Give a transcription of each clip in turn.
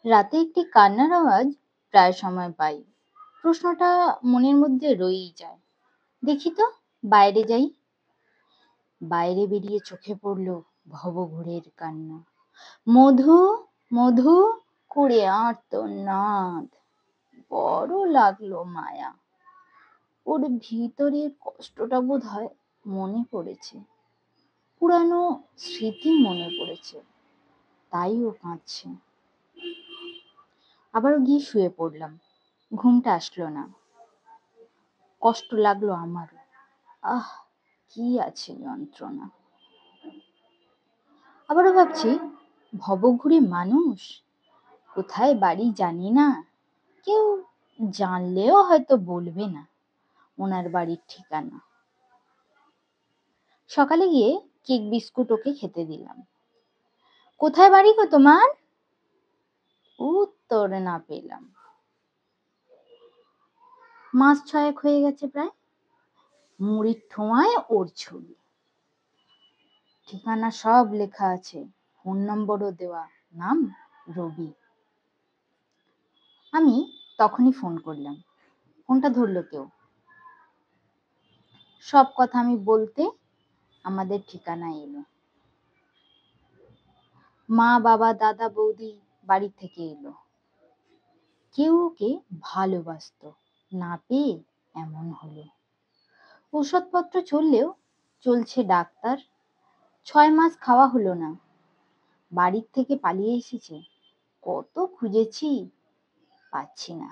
রাতে একটি কান্নার আওয়াজ প্রায় সময় পাই। প্রশ্নটা মনের মধ্যে রয়েই যায়। দেখি তো, বাইরে যাই। বাইরে বেরিয়ে চোখে পড়ল ভবঘুরের কান্না। মধু, মধু করে আর্তনাদ। বড় লাগলো মায়া। ওর ভিতরের কষ্টটা বোধহয় মনে পড়েছে, পুরানো স্মৃতি মনে পড়েছে, তাই ও কাঁদছে। আবারও গিয়ে শুয়ে পড়লাম। ঘুমটা আসলো না। কষ্ট লাগলো আমারও। আহ, কি আছে যন্ত্রণা। আবারও ভাবছি, ভবঘুরে মানুষ, কোথায় বাড়ি জানি না, কেউ জানলেও হয়তো বলবে না ওনার বাড়ির ঠিকানা। সকালে গিয়ে কেক বিস্কুট ওকে খেতে দিলাম। কোথায় বাড়ি গো তোমার? উত্তর না পেলাম। মাস 6 হয়ে গেছে প্রায়। মুড়ির ঠোঁয়ায় ওর ছবি, ঠিকানা সব লেখা আছে, ফোন নম্বরও দেওয়া, নাম রবি। আমি তখনই ফোন করলাম। ফোনটা ধরলো কেউ। সব কথা আমি বলতে আমাদের ঠিকানায় এলো। মা, বাবা, দাদা, বৌদি বাড়ি থেকে এলো। কেউ ওকে ভালোবাসতো, না পেয়ে এমন হলো। ওষুধপত্র চললেও চলছে ডাক্তার। 6 মাস খাওয়া হলো না। বাড়ির থেকে পালিয়ে এসেছে। কত খুঁজেছি, পাচ্ছি না।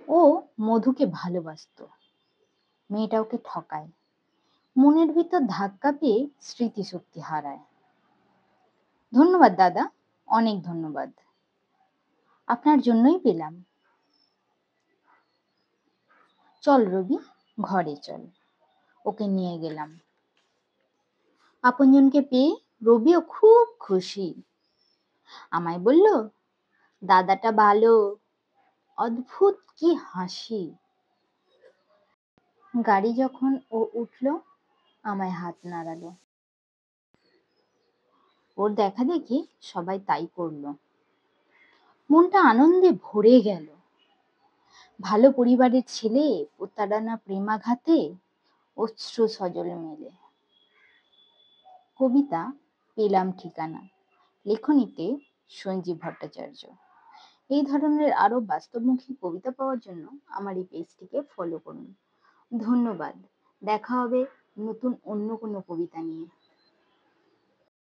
ও মধুকে ভালোবাসতো। মেয়েটা ওকে ঠকায়। মনের ভিতর ধাক্কা পেয়ে স্মৃতিশক্তি হারায়। ধন্যবাদ দাদা, অনেক ধন্যবাদ। আপনার জন্যই পেলাম। চল রবি, ঘরে চল। ওকে নিয়ে গেলাম। আপনজনকে পেয়ে রবিও খুব খুশি। আমায় বলল, দাদাটা ভালো। অদ্ভুত কি হাসি। গাড়ি যখন ও উঠলো, আমায় হাত নাড়ালো। ওর দেখা দেখি সবাই তাই করলো। মনটা আনন্দে ভরে গেল। ভালো পরিবারের ছেলে প্রতারণা, প্রেমাঘাতে অশ্রু সজল মেলে। কবিতা পেলাম ঠিকানা, লেখনীতে সঞ্জীব ভট্টাচার্য। এই ধরনের আরো বাস্তবমুখী কবিতা পাওয়ার জন্য আমার এই পেজটিকে ফলো করুন। ধন্যবাদ। দেখা হবে নতুন অন্য কোনো কবিতা নিয়ে।